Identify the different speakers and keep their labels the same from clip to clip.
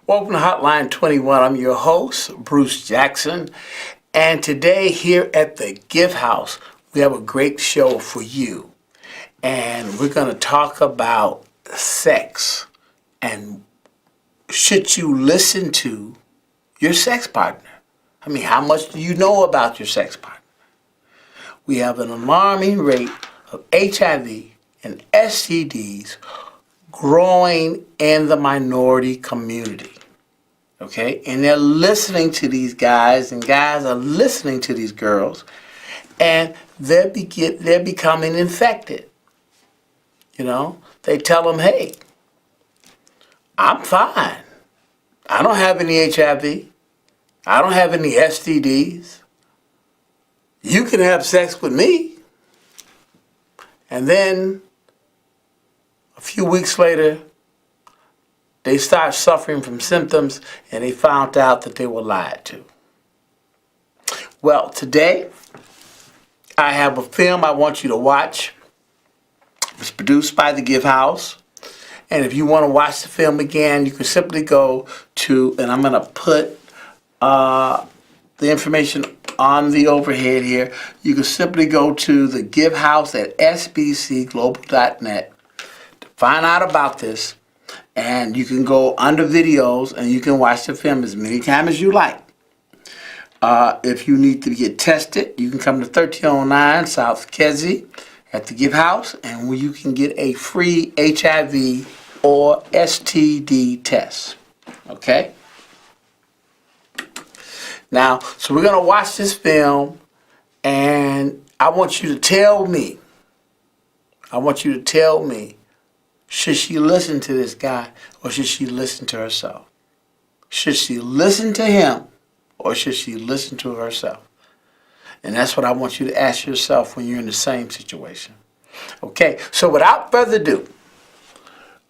Speaker 1: Welcome to Hotline 21. I'm your host, Bruce Jackson. And today here at the Gift House, we have a great show for you. And we're going to talk about sex. And should you listen to your sex partner? I mean, how much do you know about your sex partner? We have an alarming rate of HIV and STDs growing in the minority community. Okay? And they're listening to these guys, and guys are listening to these girls, and they're becoming infected. You know? They tell them, hey, I'm fine. I don't have any HIV. I don't have any STDs. You can have sex with me. And then a few weeks later, they start suffering from symptoms, and they found out that they were lied to. Well, today, I have a film I want you to watch. It's produced by the Gift House. And if you want to watch the film again, you can simply go to, and I'm going to put the information on the overhead here. You can simply go to the Gift House at sbcglobal.net to find out about this. And you can go under videos and you can watch the film as many times as you like. If you need to get tested, you can come to 1309 South Kedzie at the Gift House, and where you can get a free HIV or STD test. Okay? Now, so we're going to watch this film, and I want you to tell me, should she listen to this guy, or should she listen to herself? Should she listen to him, or should she listen to herself? And that's what I want you to ask yourself when you're in the same situation. Okay, so without further ado,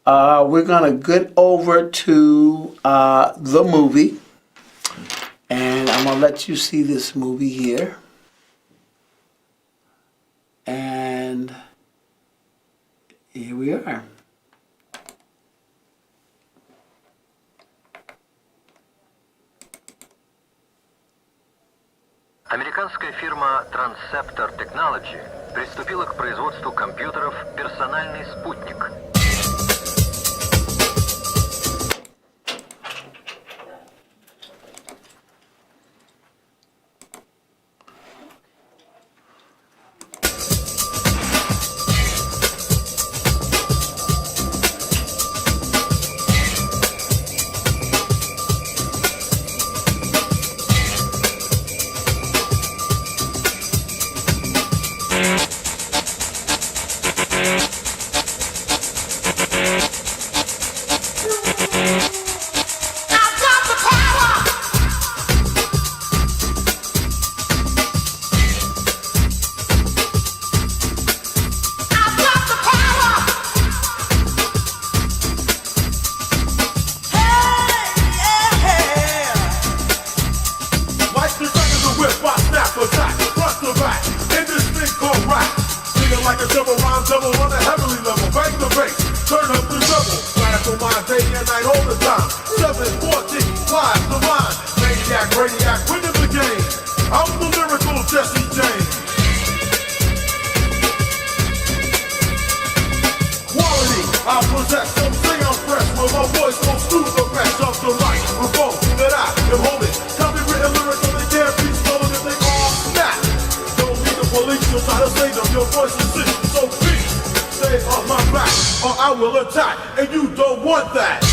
Speaker 1: we're going to get over to the movie. And I'm going to let you see this movie here. And here we are.
Speaker 2: Американская фирма Transceptor Technology приступила к производству компьютеров «Персональный спутник».
Speaker 3: I will attack, and you don't want that.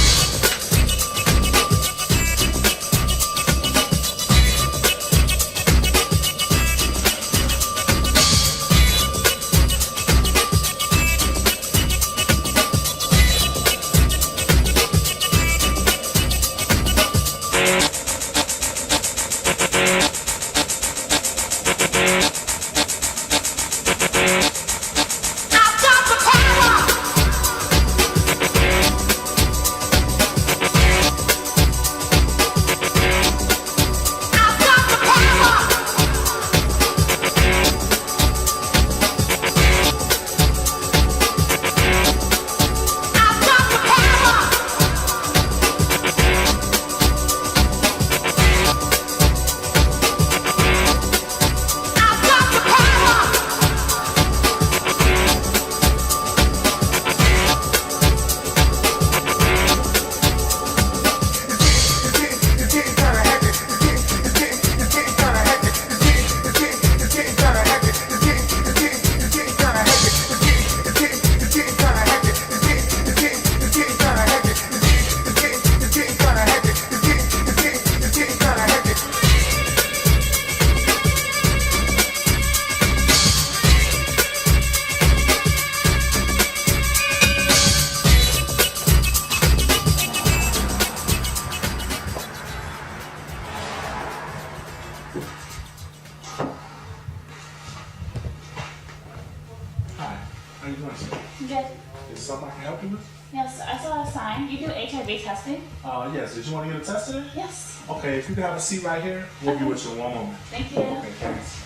Speaker 4: How you doing, sir?
Speaker 5: Good.
Speaker 4: Is something I can help you with?
Speaker 5: Yes, I saw a sign. You do HIV testing?
Speaker 4: Yes. Did you want to get a test today?
Speaker 5: Yes.
Speaker 4: Okay, if you can have a seat right here, we'll be with you in one moment.
Speaker 5: Thank you.
Speaker 4: Okay, thanks.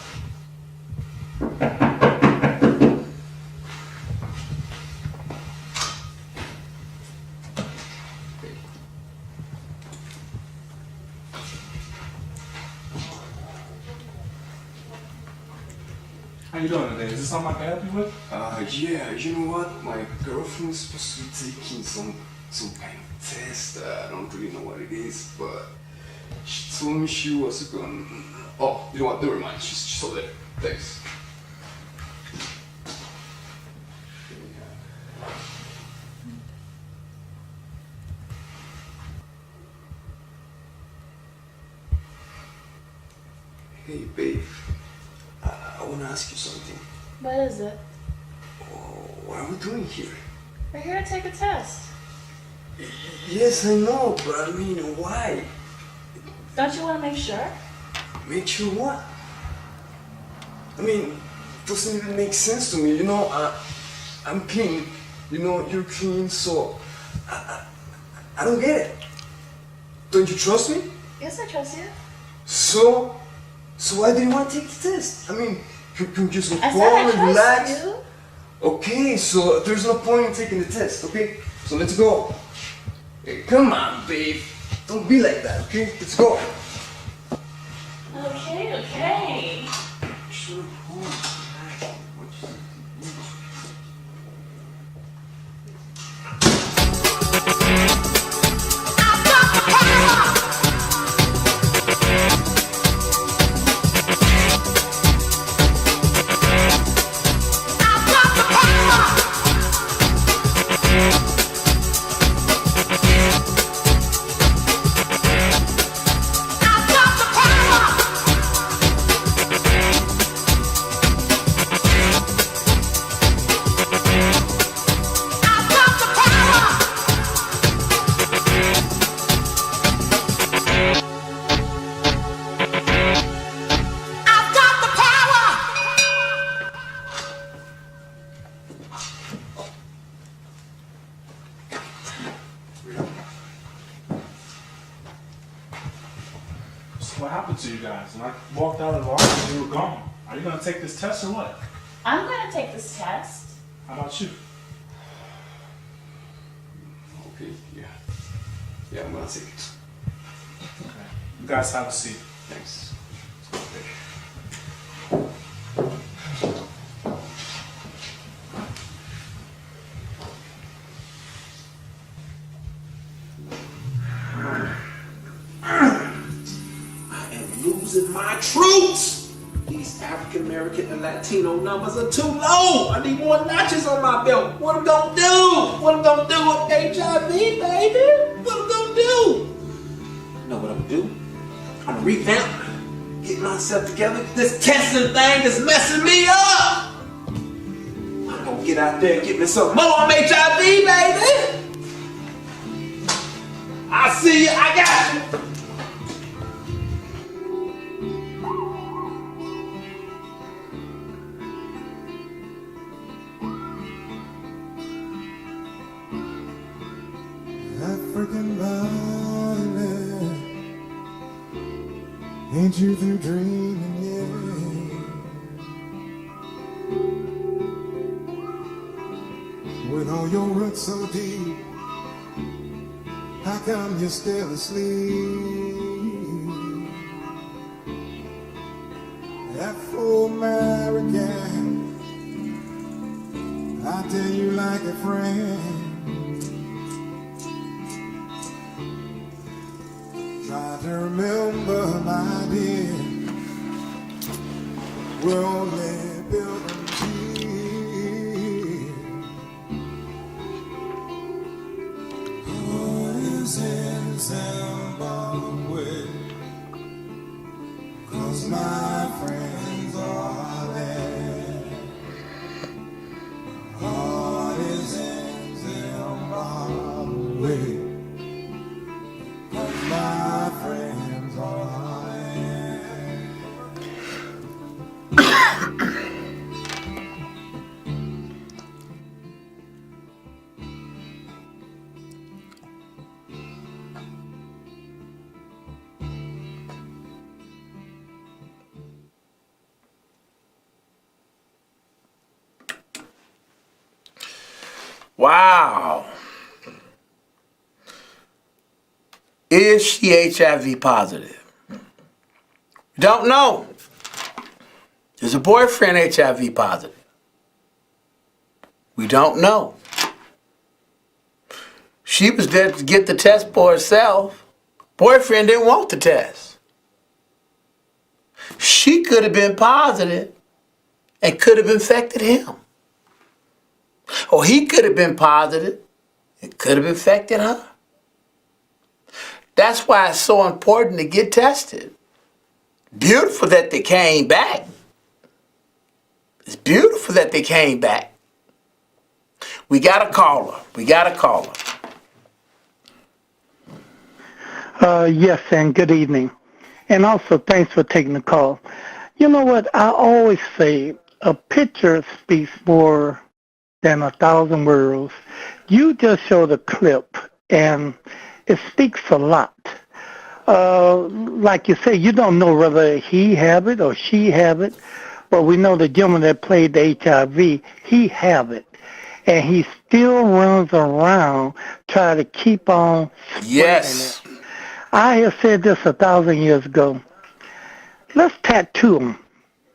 Speaker 4: How you doing today? Is this something I can help you with?
Speaker 6: Yeah, you know what? My girlfriend's supposed to be taking some kind of test. I don't really know what it is, but she told me she was going. Oh, you know what? Never mind. She's over there. Thanks. Hey, babe. I want to ask you something.
Speaker 5: What is it?
Speaker 6: What are we doing here?
Speaker 5: We're here to take a test.
Speaker 6: Yes, I know, but I mean, why?
Speaker 5: Don't you want to make sure?
Speaker 6: Make sure what? I mean, it doesn't even make sense to me. You know, I'm clean. You know, you're clean, so I don't get it. Don't you trust me?
Speaker 5: Yes, I trust you.
Speaker 6: So why do you want to take the test? I mean, you can just go
Speaker 5: I said
Speaker 6: calm
Speaker 5: I
Speaker 6: and
Speaker 5: trust
Speaker 6: relax.
Speaker 5: you.
Speaker 6: Okay, so there's no point in taking the test, okay? So let's go. Hey, come on, babe. Don't be like that, okay? Let's go.
Speaker 5: Okay.
Speaker 6: Sure.
Speaker 4: So what happened to you guys? When I walked out of the office, you were gone. Are you gonna take this test or what?
Speaker 5: I'm going to take this test.
Speaker 4: How about you?
Speaker 6: Okay, yeah. Yeah, I'm gonna take it.
Speaker 4: Okay. You guys have a seat.
Speaker 6: Thanks.
Speaker 7: I am losing my troops. These African American and Latino numbers are too low. I need more notches on my belt. What I'm gonna do? What I'm gonna do with HIV, baby? What I'm gonna do? I know what I'm gonna do. I'm gonna revamp, get myself together. This testing thing is messing me up. I'm gonna get out there and get me some more on HIV, baby. I see you. I got you.
Speaker 8: African violet, ain't you through dreaming yet? With all your roots so deep, how come you're still asleep? Afro-American, I tell you like a friend. Try to remember, my dear, we're only pilgrims here. God is in Zimbabwe, 'cause my friends are there. God is in Zimbabwe, 'cause my friends are there.
Speaker 1: Wow. Is she HIV positive? Don't know. Is her boyfriend HIV positive? We don't know. She was there to get the test for herself. Boyfriend didn't want the test. She could have been positive and could have infected him. Or he could have been positive and could have infected her. That's why it's so important to get tested. Beautiful that they came back. It's beautiful that they came back. We got a caller.
Speaker 9: Yes, and good evening. And also, thanks for taking the call. You know what? I always say a picture speaks more than 1,000 words. You just showed a clip, and it speaks a lot. Like you say, you don't know whether he have it or she have it, but we know the gentleman that played the HIV, he have it. And he still runs around trying to keep on spreading
Speaker 1: Yes.
Speaker 9: it. I have said this 1,000 years ago. Let's tattoo them.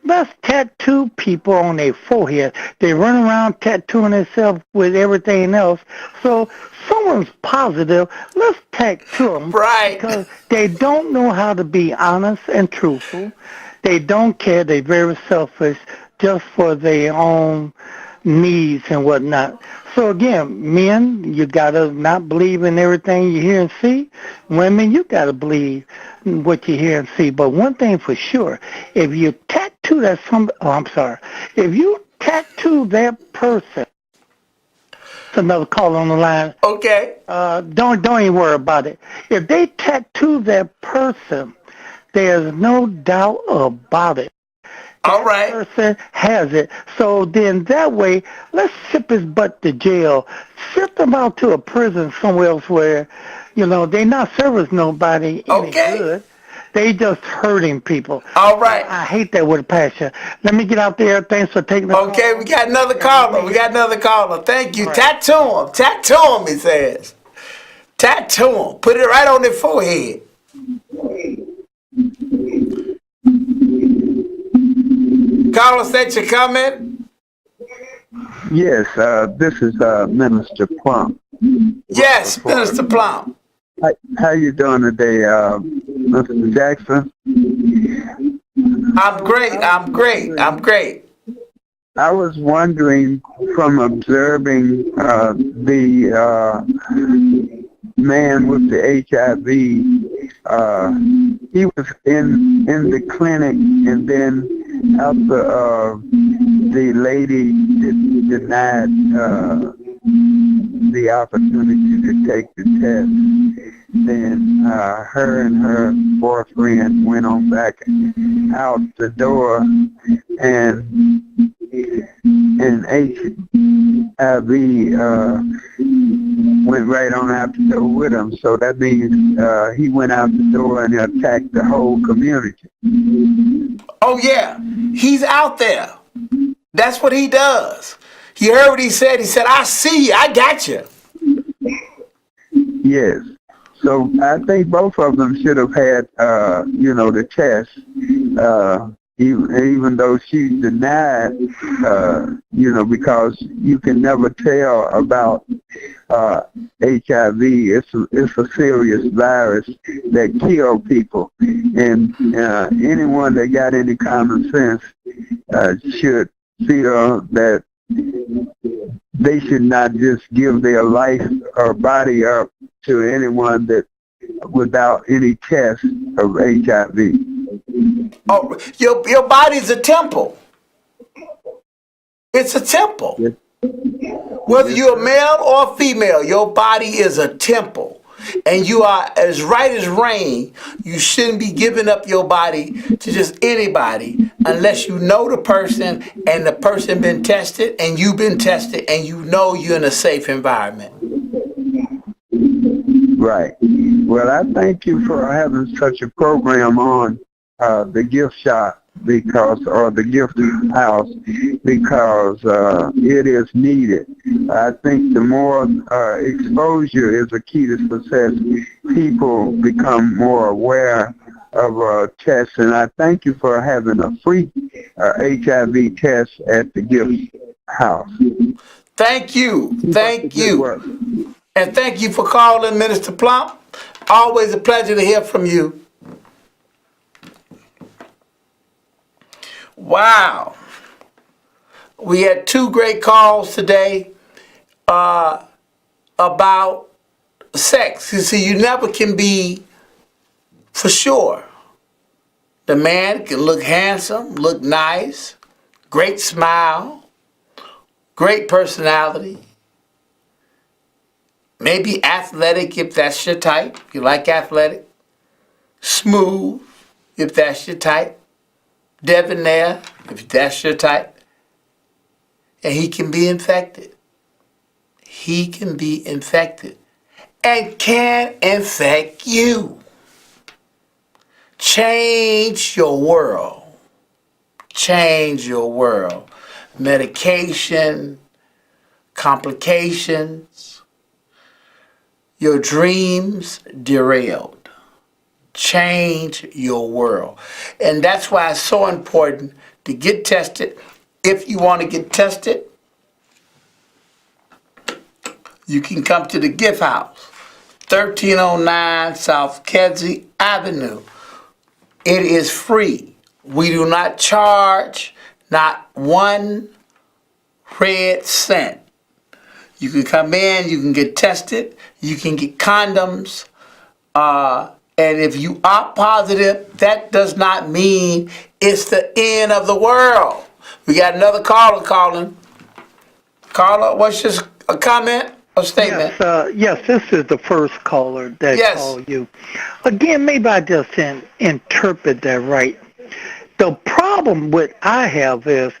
Speaker 9: Let's tattoo people on their forehead. They run around tattooing themselves with everything else. So someone's positive. Let's tattoo them.
Speaker 1: Right.
Speaker 9: Because they don't know how to be honest and truthful. They don't care. They're very selfish just for their own needs and whatnot. So again, men, you gotta not believe in everything you hear and see. Women, you gotta believe in what you hear and see. But one thing for sure, if you tattoo that if you tattoo that person, it's another call on the line.
Speaker 1: Okay.
Speaker 9: Don't even worry about it. If they tattoo that person, there's no doubt about it.
Speaker 1: All right.
Speaker 9: That person has it. So then that way, let's ship his butt to jail. Ship them out to a prison somewhere else where, they're not serving nobody any good. They just hurting people.
Speaker 1: All right.
Speaker 9: I hate that with a passion. Let me get out there. Thanks for taking the call.
Speaker 1: Okay, we got another caller. Thank you. Right. Tattoo him, he says. Tattoo him. Put it right on their forehead. Caller, state your comment.
Speaker 10: Yes, this is Minister Plum.
Speaker 1: Yes, Minister Plum.
Speaker 10: How you doing today, Mr. Jackson?
Speaker 1: I'm great.
Speaker 10: I was wondering, from observing the man with the HIV, he was in the clinic, and then after the lady denied the opportunity to take the test, then her and her boyfriend went on back out the door, and HIV went right on out the door with him. So that means he went out the door and attacked the whole community.
Speaker 1: Oh yeah, he's out there. That's what he does. You heard what he said. He said, "I see you. I got you."
Speaker 10: Yes. So I think both of them should have had, the test, even though she denied, because you can never tell about HIV. It's a serious virus that kills people, and anyone that got any common sense should feel that they should not just give their life or body up to anyone that without any test of HIV.
Speaker 1: Oh, your body's a temple. It's a temple.
Speaker 10: Yes.
Speaker 1: Whether you're a male or female, your body is a temple. And you are as right as rain. You shouldn't be giving up your body to just anybody unless you know the person and the person been tested and you've been tested and you know you're in a safe environment.
Speaker 10: Right. Well, I thank you for having such a program on the gift shop or the gift house, because it is needed. I think the more exposure is a key to success. People become more aware of tests, and I thank you for having a free HIV test at the gift house.
Speaker 1: Thank you. Thank
Speaker 10: Good
Speaker 1: you.
Speaker 10: work.
Speaker 1: And thank you for calling, Minister Plump. Always a pleasure to hear from you. Wow. We had two great calls today about sex. You see, you never can be for sure. The man can look handsome, look nice, great smile, great personality, maybe athletic if that's your type. You like athletic. Smooth if that's your type. Debonair if that's your type. And he can be infected. He can be infected and can infect you. Change your world. Change your world. Medication, complications, your dreams derailed. Change your world. And that's why it's so important to get tested. If you want to get tested, you can come to the Gift House, 1309 South Kedzie Avenue. It is free. We do not charge not one red cent. You can come in, you can get tested, you can get condoms, and if you are positive, that does not mean it's the end of the world. We got another caller calling. Caller, what's your comment or statement?
Speaker 9: Yes, this is the first caller that called you. Again, maybe I just didn't interpret that right. The problem with I have is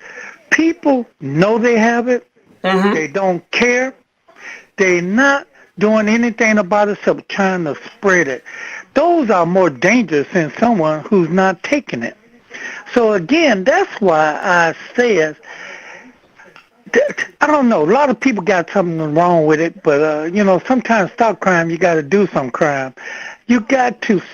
Speaker 9: people know they have it. Mm-hmm. They don't care. They're not doing anything about it except trying to spread it. Those are more dangerous than someone who's not taking it. So again, that's why I said, I don't know, a lot of people got something wrong with it, but, sometimes stop crime, you got to do some crime.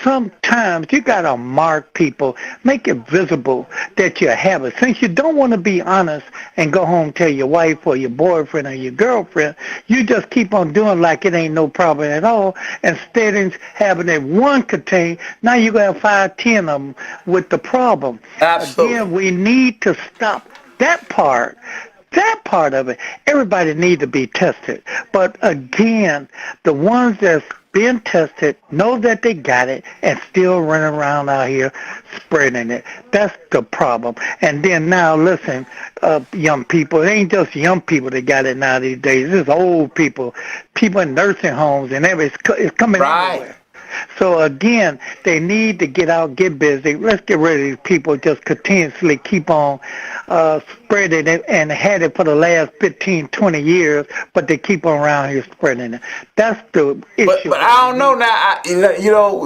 Speaker 9: Sometimes you got to mark people, make it visible that you have it. Since you don't want to be honest and go home and tell your wife or your boyfriend or your girlfriend, you just keep on doing like it ain't no problem at all. Instead of having it one contain, now you're going to have 5, 10 of them with the problem.
Speaker 1: Absolutely.
Speaker 9: Again, we need to stop that part. That part of it, everybody needs to be tested. But again, the ones that's been tested know that they got it and still running around out here spreading it. That's the problem. And then now, listen, young people, it ain't just young people that got it now these days. It's old people, people in nursing homes, and it's coming everywhere. So again, they need to get out, get busy. Let's get rid of these people just continuously keep on spreading it and had it for the last 15, 20 years, but they keep on around here spreading it. That's the issue.
Speaker 1: But I don't know now.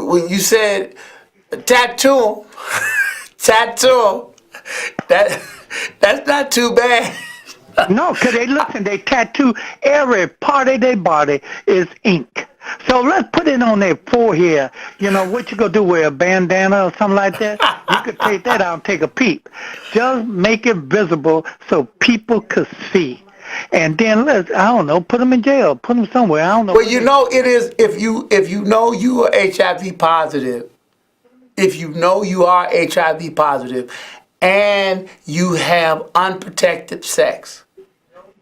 Speaker 1: When you said tattoo, that's not too bad.
Speaker 9: No, because they tattoo every part of their body is ink. So let's put it on their forehead. What you gonna do, wear a bandana or something like that? You could take that out and take a peep. Just make it visible so people could see. And then put them in jail, put them somewhere. I don't know.
Speaker 1: Well, it is if you know you are HIV positive, if you know you are HIV positive, and you have unprotected sex,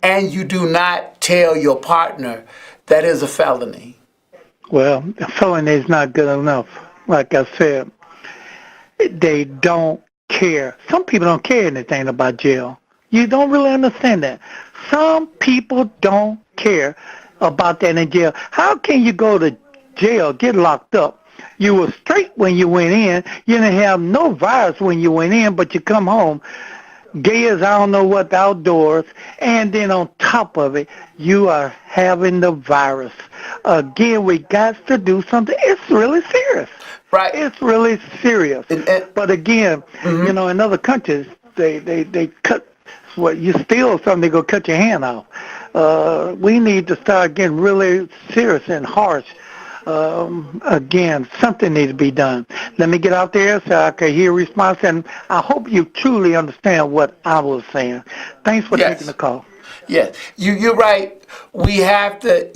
Speaker 1: and you do not tell your partner, that is a felony.
Speaker 9: Well, felony is not good enough. Like I said, they don't care. Some people don't care anything about jail. You don't really understand that. Some people don't care about that in jail. How can you go to jail, get locked up? You were straight when you went in. You didn't have no virus when you went in, but you come home gay as I don't know what outdoors, and then on top of it, you are having the virus. Again, we got to do something. It's really serious.
Speaker 1: Right.
Speaker 9: It's really serious. But again, in other countries, they cut What you steal something, they go cut your hand off. We need to start getting really serious and harsh. Again, something needs to be done. Let me get out there so I can hear a response, and I hope you truly understand what I was saying. Thanks for taking the call.
Speaker 1: Yes, you're right. We have to,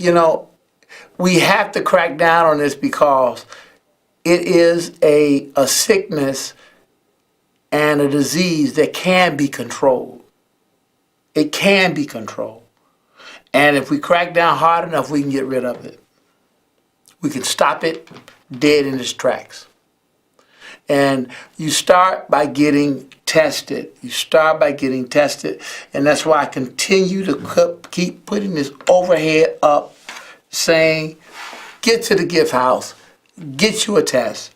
Speaker 1: we have to crack down on this because it is a sickness and a disease that can be controlled. It can be controlled. And if we crack down hard enough, we can get rid of it. We can stop it dead in its tracks. And you start by getting tested. You start by getting tested. And that's why I continue to keep putting this overhead up saying, get to the gift house, get you a test.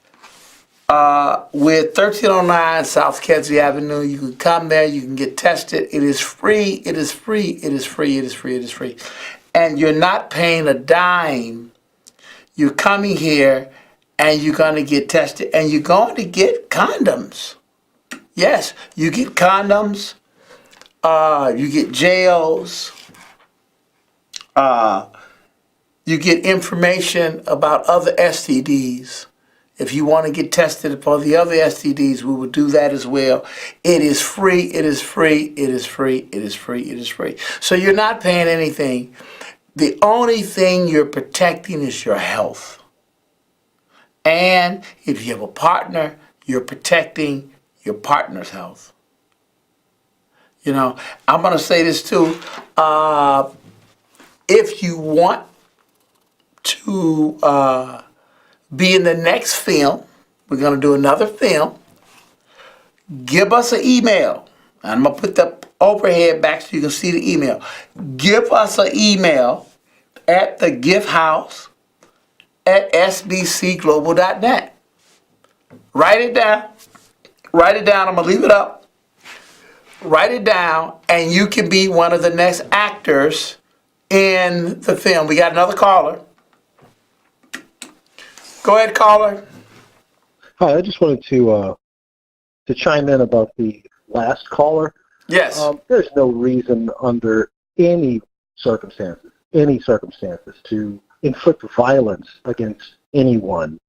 Speaker 1: With 1309 South Kedzie Avenue, you can come there, you can get tested. It is free, it is free, it is free, it is free, it is free. And you're not paying a dime. You're coming here and you're going to get tested and you're going to get condoms. Yes, you get condoms, you get gels, you get information about other STDs. If you want to get tested for the other STDs, we will do that as well. It is free, it is free, it is free, it is free, it is free. So you're not paying anything. The only thing you're protecting is your health. And if you have a partner, you're protecting your partner's health. I'm going to say this too. If you want to be in the next film, we're going to do another film, give us an email. I'm going to put the overhead back so you can see the email. Give us an email at thegifthouse@sbcglobal.net. Write it down. Write it down. I'm going to leave it up. Write it down, and you can be one of the next actors in the film. We got another caller. Go ahead, caller.
Speaker 11: Hi, I just wanted to chime in about the last caller.
Speaker 1: Yes.
Speaker 11: There's no reason under any circumstances to inflict violence against anyone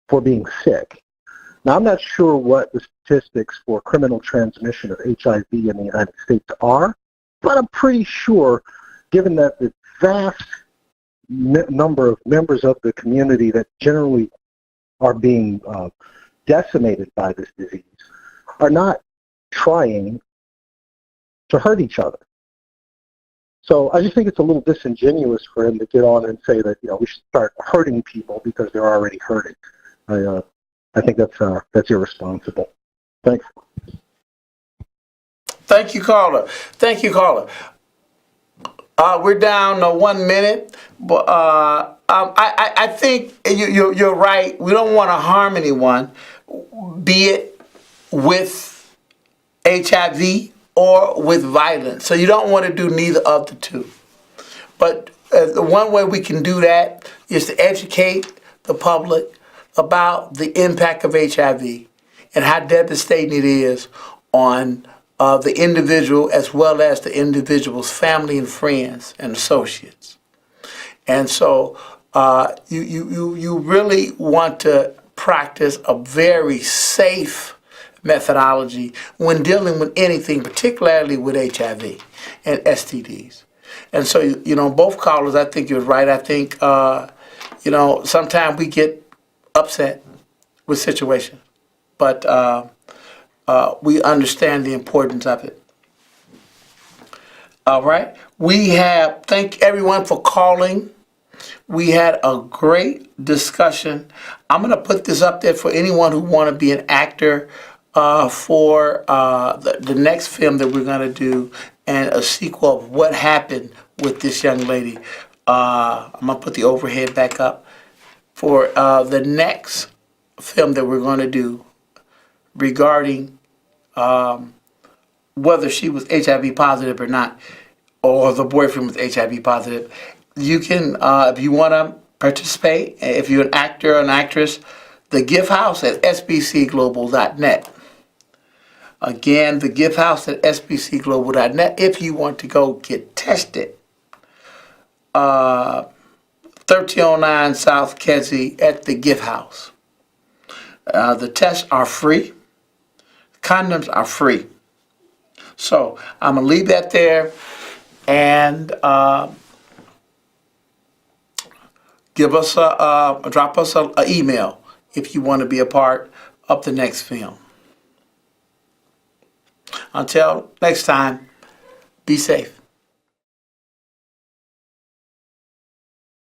Speaker 11: for being sick. Now, I'm not sure what the statistics for criminal transmission of HIV in the United States are, but I'm pretty sure, given that the vast number of members of the community that generally are being decimated by this disease are not trying to hurt each other. So I just think it's a little disingenuous for him to get on and say that we should start hurting people because they're already hurting. I think that's irresponsible. Thanks.
Speaker 1: Thank you, caller. Thank you, caller. We're down to 1 minute, but I think you're right. We don't want to harm anyone, be it with HIV or with violence. So you don't want to do neither of the two. But the one way we can do that is to educate the public about the impact of HIV and how devastating it is on the individual as well as the individual's family and friends and associates. And so you really want to practice a very safe methodology when dealing with anything, particularly with HIV and STDs. And so, both callers, I think you're right. I think, sometimes we get upset with situations, but we understand the importance of it. All right. Thank everyone for calling. We had a great discussion. I'm going to put this up there for anyone who want to be an actor for the next film that we're going to do and a sequel of what happened with this young lady. I'm going to put the overhead back up for the next film that we're going to do regarding whether she was HIV positive or not, or the boyfriend was HIV positive. You can, if you want to participate, if you're an actor or an actress, the gift house at sbcglobal.net. Again, the gift house at sbcglobal.net if you want to go get tested. 1309 South Kedzie at the gift house. The tests are free. Condoms are free. So I'm going to leave that there and drop us an email if you want to be a part of the next film. Until next time, be safe.